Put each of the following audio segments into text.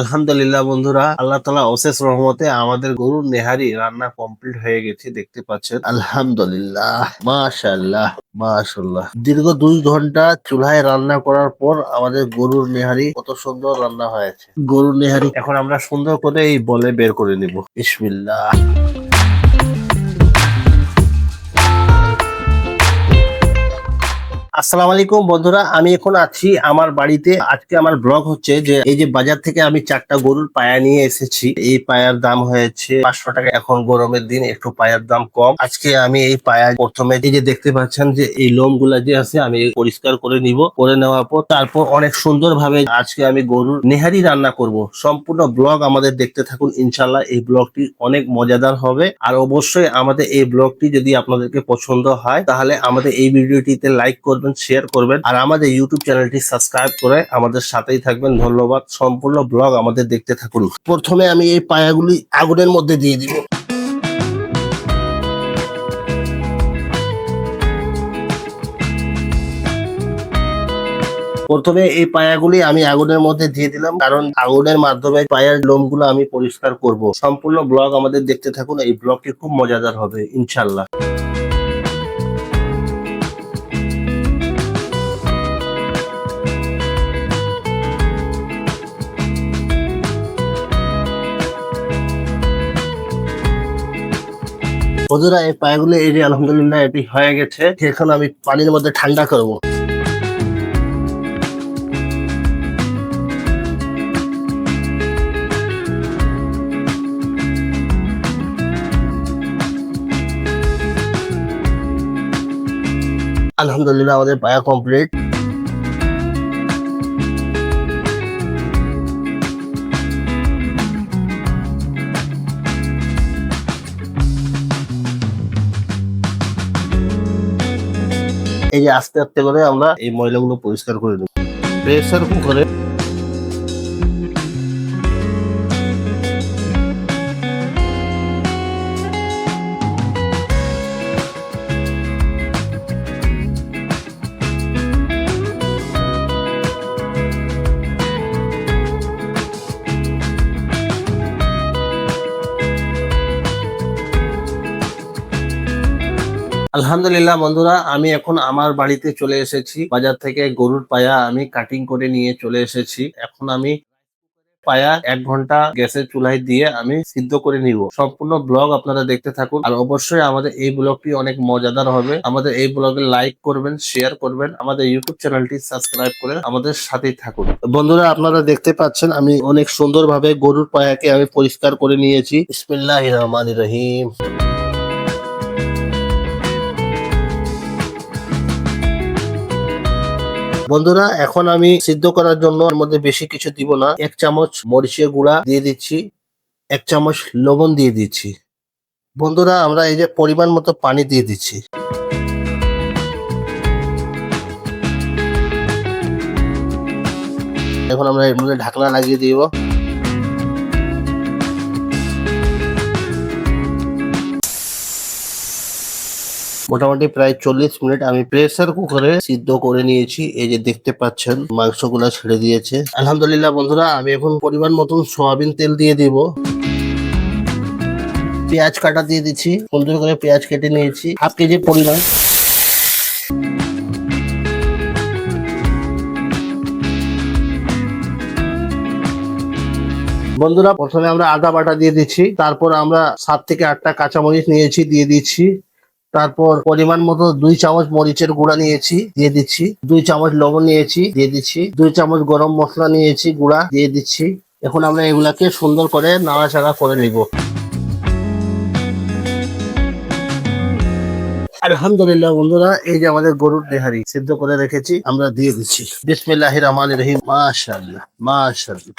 আলহামদুলিল্লাহ বন্ধুরা, আল্লাহ তাআলা অশেষ রহমতে আমাদের গরুর নেহারি রান্না কমপ্লিট হয়ে গেছে, দেখতে পাচ্ছেন। আলহামদুলিল্লাহ, মাশাআল্লাহ, মাশাআল্লাহ। দীর্ঘ 2 ঘন্টা চুলায় রান্না করার পর আমাদের গরুর নেহারি কত সুন্দর রান্না হয়েছে। গরুর নেহারি এখন আমরা সুন্দর করে এই বলে বের করে নিব। বিসমিল্লাহ। আসসালামু আলাইকুম বন্ধুরা, আমি এখন আছি আমার বাড়িতে। আজকে আমার ব্লগ হচ্ছে যে এই যে বাজার থেকে আমি 4টা গরুর পায়া নিয়ে এসেছি। এই পায়ার দাম হয়েছে 500 টাকা। এখন গরমের দিন একটু পায়ার দাম কম। আজকে আমি এই পায়া প্রথমে এই যে দেখতে পাচ্ছেন যে এই লোম গুলা যে আছে আমি পরিষ্কার করে নিব। করে নেওয়ার পর তারপর অনেক সুন্দর ভাবে আজকে আমি গরুর নেহারি রান্না করব। সম্পূর্ণ ব্লগ আমাদের দেখতে থাকুন, ইনশাল্লাহ এই ব্লগটি অনেক মজাদার হবে। আর অবশ্যই আমাদের এই ব্লগটি যদি আপনাদেরকে পছন্দ হয় তাহলে আমাদের এই ভিডিওটিতে লাইক করবেন, শেয়ার করবেন, আর আমাদের ইউটিউব চ্যানেলটি সাবস্ক্রাইব করে আমাদের সাথেই থাকবেন। ধন্যবাদ। সম্পূর্ণ ব্লগ আমাদের দেখতে থাকুন। প্রথমে আমি এই পায়াগুলি আগুনের মধ্যে দিয়ে দিব। প্রথমে এই পায়াগুলি আমি আগুনের মধ্যে দিয়ে দিলাম, কারণ আগুনের মাধ্যমে পায়ের লোমগুলো আমি পরিষ্কার করব। সম্পূর্ণ ব্লগ আমাদের দেখতে থাকুন, এই ব্লগটি খুব মজাদার হবে ইনশাল্লাহ। বন্ধুরা, এই পায়াগুলো এই যে আলহামদুলিল্লাহ এটি হয়ে গেছে। এখন আমি পানির মধ্যে ঠান্ডা করব। আলহামদুলিল্লাহ আমাদের পায়া কমপ্লিট। এই যে আস্তে আস্তে করে আমরা এই ময়লাগুলো পরিষ্কার করে নেব। প্রেসার কুকারে আলহামদুলিল্লাহ বন্ধুরা, আমি এখন আমার বাড়িতে চলে এসেছি। বাজার থেকে গরুর পায়া আমি কাটিং করে নিয়ে চলে এসেছি। এখন আমি পায়া 1 ঘন্টা গ্যাসের চুলায় দিয়ে আমি সিদ্ধ করে নিব। সম্পূর্ণ ব্লগ আপনারা দেখতে থাকুন, আর অবশ্যই আমাদের এই ব্লগটি অনেক মজাদার হবে। আমাদের এই ব্লগে লাইক করবেন, শেয়ার করবেন, আমাদের ইউটিউব চ্যানেলটি সাবস্ক্রাইব করে আমাদের সাথেই থাকুন। বন্ধুরা, আপনারা দেখতে পাচ্ছেন আমি অনেক সুন্দরভাবে গরুর পায়াকে আমি পরিষ্কার করে নিয়েছি। বিসমিল্লাহির রহমানির রহিম। বন্ধুরা, এখন আমি সিদ্ধ করার জন্য এর মধ্যে বেশি কিছু দিব না। 1 চামচ মরিচের গুঁড়া দিয়ে দিচ্ছি, 1 চামচ লবণ দিয়ে দিচ্ছি। বন্ধুরা, আমরা এই যে পরিমাণ মতো পানি দিয়ে দিচ্ছি। এখন আমরা এর মধ্যে ঢাকনা লাগিয়ে দিব। মোটামুটি প্রায় 40 মিনিট আমি প্রেসার কুকারে সিদ্ধ করে নিয়েছি। এই যে দেখতে পাচ্ছেন মাংসগুলো ছেড়ে দিয়েছে। আলহামদুলিল্লাহ বন্ধুরা, আমি এখন পরিমাণ মতন সয়াবিন তেল দিয়ে দিব। পেঁয়াজ কাটা দিয়ে দিচ্ছি। সুন্দর করে পেঁয়াজ কেটে নিয়েছি 1/2 কেজি পরিমাণ। বন্ধুরা, প্রথমে আমরা আদা বাটা দিয়ে দিচ্ছি। তারপর আমরা 7 থেকে 8টা কাঁচামরিচ নিয়েছি, দিয়ে দিচ্ছি। তারপর পরিমাণ মতো 2 চামচ মরিচের গুঁড়া নিয়েছি, দিয়ে দিচ্ছি। 2 চামচ লবণ নিয়েছি, দিয়ে দিচ্ছি। 2 চামচ গরম মশলা নিয়েছি গুঁড়া, দিয়ে দিচ্ছি। এখন আমরা এগুলাকে সুন্দর করে নাড়াচাড়া করে নিব। আলহামদুলিল্লাহ বন্ধুরা, এই যে আমাদের গরুর নেহারি সিদ্ধ করে রেখেছি, আমরা দিয়ে দিচ্ছি। বিসমিল্লাহির রহমানির রহিম। মাশাআল্লাহ, মাশাআল্লাহ।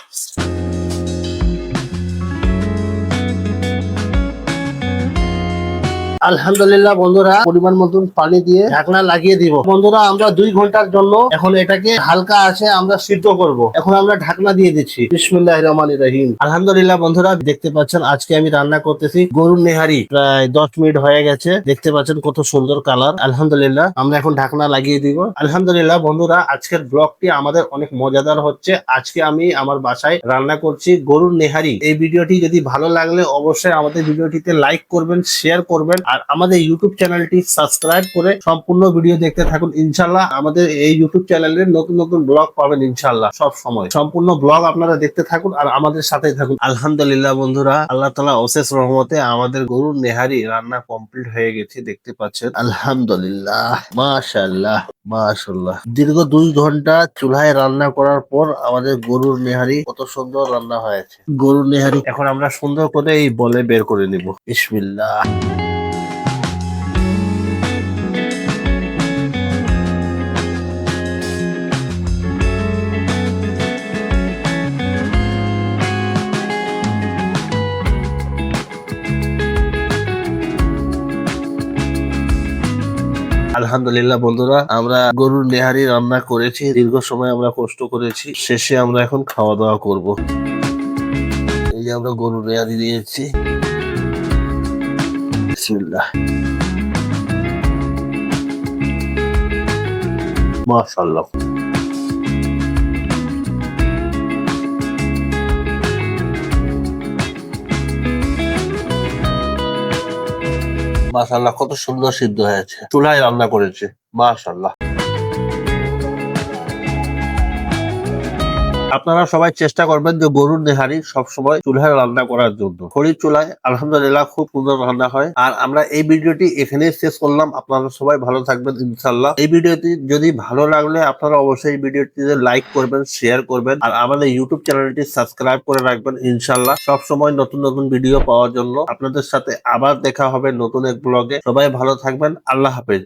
আলহামদুলিল্লাহ বন্ধুরা, পরিমাণ মতন পানি দিয়ে ঢাকনা লাগিয়ে দিব। বন্ধুরা আমরা 2 ঘন্টার জন্য এখন এটাকে হালকা আছে আমরা সিদ্ধ করব। এখন আমরা ঢাকনা দিয়ে দিচ্ছি। বিসমিল্লাহির রহমানির রহিম। আলহামদুলিল্লাহ বন্ধুরা, দেখতে পাচ্ছেন আজকে আমি রান্না করতেছি গরুর নেহারি। প্রায় 10 মিনিট হয়ে গেছে, দেখতে পাচ্ছেন কত সুন্দর কালার। আলহামদুলিল্লাহ আমরা এখন ঢাকনা লাগিয়ে দিব। আলহামদুলিল্লাহ বন্ধুরা, আজকের ব্লগটি আমাদের অনেক মজাদার হচ্ছে। আজকে আমি আমার বাসায় রান্না করছি গরুর নেহারি। এই ভিডিওটি যদি ভালো লাগলে অবশ্যই আমাদের ভিডিওটিতে লাইক করবেন, শেয়ার করবেন, আর আমাদের ইউটিউব চ্যানেলটি সাবস্ক্রাইব করে সম্পূর্ণ ভিডিও দেখতে থাকুন। ইনশাল্লাহ আমাদের এই ইউটিউব চ্যানেলে নতুন নতুন ব্লগ পাবেন ইনশাল্লাহ। সব সময় সম্পূর্ণ ব্লগ আপনারা দেখতে থাকুন আর আমাদের সাথেই থাকুন। আলহামদুলিল্লাহ বন্ধুরা, আল্লাহ তাআলা অশেষ রহমতে আমাদের গরুর নেহারি রান্না কমপ্লিট হয়ে গেছে, দেখতে পাচ্ছেন। আলহামদুলিল্লাহ, মাশাআল্লাহ মাশাআল্লাহ। দীর্ঘ 2 ঘন্টা চুলায় রান্না করার পর আমাদের গরুর নেহারি কত সুন্দর রান্না হয়েছে। গরুর নেহারি এখন আমরা সুন্দর করে এই বলে বের করে নিব। বিসমিল্লাহ। আলহামদুলিল্লাহ বন্ধুরা, আমরা গরুর নেহারি রান্না করেছি। দীর্ঘ সময় আমরা কষ্ট করেছি, শেষে আমরা এখন খাওয়া দাওয়া করব। এই যে আমরা গরুর নেহারি দিয়েছি। বিসমিল্লাহ। মাশাআল্লাহ। মাশাআল্লাহ, কত সুন্দর সিদ্ধ হয়েছে। চুলায় রান্না করেছে। মাশাআল্লাহ। আপনারা সবাই চেষ্টা করবেন যে গরুর নেহারি সবসময় চুলায় রান্না করার জন্য। খড়ির চুলায় আলহামদুলিল্লাহ খুব সুন্দর রান্না হয়। আর আমরা এই ভিডিওটি এখানেই শেষ করলাম। আপনারা সবাই ভালো থাকবেন ইনশাল্লাহ। এই ভিডিওটি যদি ভালো লাগলে আপনারা অবশ্যই ভিডিওটিতে লাইক করবেন, শেয়ার করবেন, আর আমাদের ইউটিউব চ্যানেলটি সাবস্ক্রাইব করে রাখবেন ইনশাল্লাহ। সব সময় নতুন নতুন ভিডিও পাওয়ার জন্য। আপনাদের সাথে আবার দেখা হবে নতুন এক ব্লগে। সবাই ভালো থাকবেন। আল্লাহ হাফেজ।